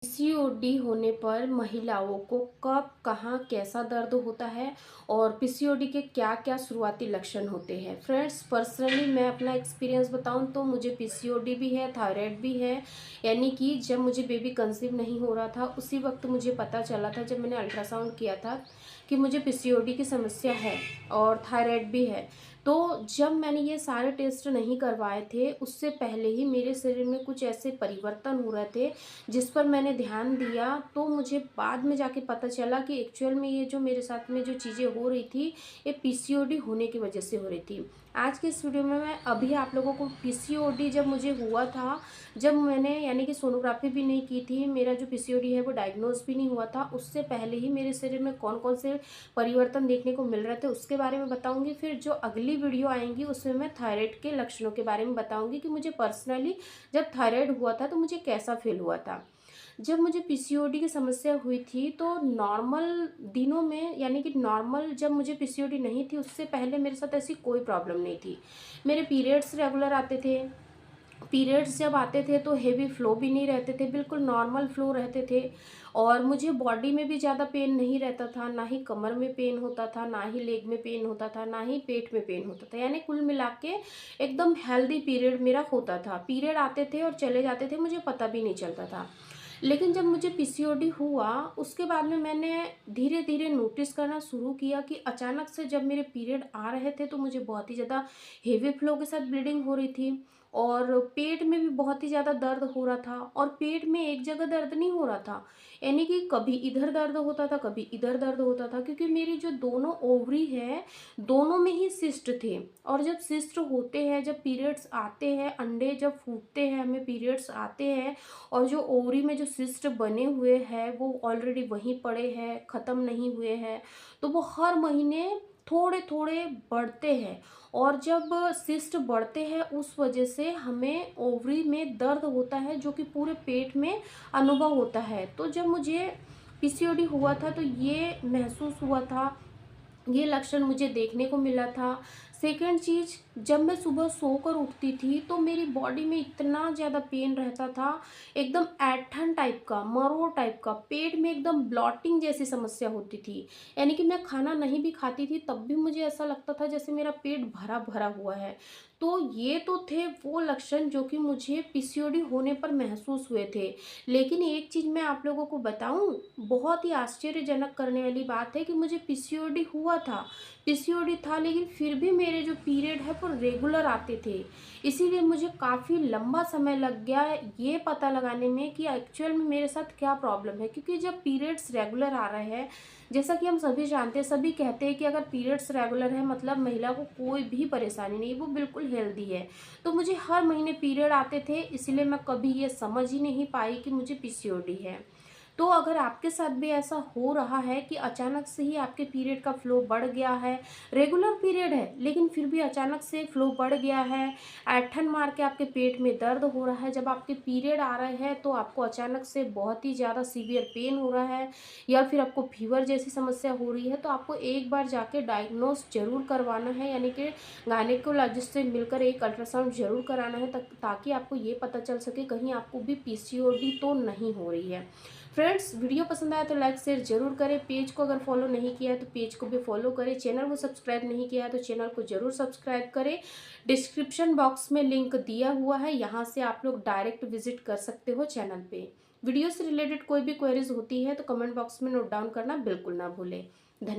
PCOD होने पर महिलाओं को कब कहाँ कैसा दर्द होता है और पीसीओडी के क्या क्या शुरुआती लक्षण होते हैं। फ्रेंड्स, पर्सनली मैं अपना एक्सपीरियंस बताऊं तो मुझे पीसीओडी भी है, थायराइड भी है। यानी कि जब मुझे बेबी कंसीव नहीं हो रहा था उसी वक्त मुझे पता चला था, जब मैंने अल्ट्रासाउंड किया था, कि मुझे पीसीओडी की समस्या है और थायराइड भी है। तो जब मैंने ये सारे टेस्ट नहीं करवाए थे उससे पहले ही मेरे शरीर में कुछ ऐसे परिवर्तन हो रहे थे जिस पर मैंने ध्यान दिया। तो मुझे बाद में जाके पता चला कि एक्चुअल में ये जो मेरे साथ में जो चीज़ें हो रही थी ये पीसीओडी होने की वजह से हो रही थी। आज के इस वीडियो में मैं अभी आप लोगों को पीसीओडी जब मुझे हुआ था, जब मैंने यानी कि सोनोग्राफी भी नहीं की थी, मेरा जो पीसीओडी है वो डायग्नोज भी नहीं हुआ था, उससे पहले ही मेरे शरीर में कौन कौन से परिवर्तन देखने को मिल रहे थे उसके बारे में बताऊंगी। फिर जो अगली वीडियो आएंगी उसमें मैं थायराइड के लक्षणों के बारे में बताऊंगी कि मुझे पर्सनली जब थायराइड हुआ था तो मुझे कैसा फील हुआ था। जब मुझे पीसीओडी की समस्या हुई थी तो नॉर्मल दिनों में, यानी कि नॉर्मल जब मुझे पीसीओडी नहीं थी उससे पहले मेरे साथ ऐसी कोई प्रॉब्लम नहीं थी। मेरे पीरियड्स रेगुलर आते थे। पीरियड्स जब आते थे तो हेवी फ्लो भी नहीं रहते थे, बिल्कुल नॉर्मल फ्लो रहते थे। और मुझे बॉडी में भी ज़्यादा पेन नहीं रहता था, ना ही कमर में पेन होता था, ना ही लेग में पेन होता था, ना ही पेट में पेन होता था। यानी कुल मिला के एकदम हेल्दी पीरियड मेरा होता था। पीरियड आते थे और चले जाते थे, मुझे पता भी नहीं चलता था। लेकिन जब मुझे पीसीओडी हुआ उसके बाद में मैंने धीरे धीरे नोटिस करना शुरू किया कि अचानक से जब मेरे पीरियड आ रहे थे तो मुझे बहुत ही ज़्यादा हेवी फ्लो के साथ ब्लीडिंग हो रही थी और पेट में भी बहुत ही ज़्यादा दर्द हो रहा था। और पेट में एक जगह दर्द नहीं हो रहा था, यानी कि कभी इधर दर्द होता था कभी इधर दर्द होता था, क्योंकि मेरी जो दोनों ओवरी है दोनों में ही सिस्ट थे। और जब सिस्ट होते हैं, जब पीरियड्स आते हैं, अंडे जब फूटते हैं, हमें पीरियड्स आते हैं और जो ओवरी में जो सिस्ट बने हुए हैं वो ऑलरेडी वहीं पड़े हैं, ख़त्म नहीं हुए हैं, तो वो हर महीने थोड़े थोड़े बढ़ते हैं। और जब सिस्ट बढ़ते हैं उस वजह से हमें ओवरी में दर्द होता है जो कि पूरे पेट में अनुभव होता है। तो जब मुझे पीसीओडी हुआ था तो ये महसूस हुआ था, ये लक्षण मुझे देखने को मिला था। सेकंड चीज़, जब मैं सुबह सोकर उठती थी तो मेरी बॉडी में इतना ज़्यादा पेन रहता था, एकदम ऐंठन टाइप का, मरोड़ टाइप का, पेट में एकदम ब्लॉटिंग जैसी समस्या होती थी। यानी कि मैं खाना नहीं भी खाती थी तब भी मुझे ऐसा लगता था जैसे मेरा पेट भरा भरा हुआ है। तो ये तो थे वो लक्षण जो कि मुझे पीसीओडी होने पर महसूस हुए थे। लेकिन एक चीज़ मैं आप लोगों को बताऊं, बहुत ही आश्चर्यजनक करने वाली बात है कि मुझे पीसीओडी हुआ था, पीसीओडी था, लेकिन फिर भी मेरे जो पीरियड है वो रेगुलर आते थे। इसीलिए मुझे काफ़ी लंबा समय लग गया ये पता लगाने में कि एक्चुअल में मेरे साथ क्या प्रॉब्लम है। क्योंकि जब पीरियड्स रेगुलर आ रहे हैं, जैसा कि हम सभी जानते हैं, सभी कहते हैं कि अगर पीरियड्स रेगुलर है मतलब महिला को कोई भी परेशानी नहीं, वो बिल्कुल हेल्दी है। तो मुझे हर महीने पीरियड आते थे, इसलिए मैं कभी ये समझ ही नहीं पाई कि मुझे पीसीओडी है। तो अगर आपके साथ भी ऐसा हो रहा है कि अचानक से ही आपके पीरियड का फ्लो बढ़ गया है, रेगुलर पीरियड है लेकिन फिर भी अचानक से फ्लो बढ़ गया है, ऐंठन मार के आपके पेट में दर्द हो रहा है, जब आपके पीरियड आ रहे हैं तो आपको अचानक से बहुत ही ज़्यादा सीवियर पेन हो रहा है, या फिर आपको फीवर जैसी समस्या हो रही है, तो आपको एक बार जाके डायग्नोस जरूर करवाना है। यानी कि गायनेकोलॉजिस्ट से मिलकर एक अल्ट्रासाउंड जरूर कराना है ताकि आपको ये पता चल सके कहीं आपको भी पीसीओडी तो नहीं हो रही है। फ्रेंड्स, वीडियो पसंद आया तो लाइक शेयर जरूर करें। पेज को अगर फॉलो नहीं किया है तो पेज को भी फॉलो करें। चैनल को सब्सक्राइब नहीं किया है तो चैनल को जरूर सब्सक्राइब करें। डिस्क्रिप्शन बॉक्स में लिंक दिया हुआ है, यहाँ से आप लोग डायरेक्ट विजिट कर सकते हो चैनल पे। वीडियो से रिलेटेड कोई भी क्वेरीज होती है तो कमेंट बॉक्स में नोट डाउन करना बिल्कुल ना भूलें। धन्यवाद।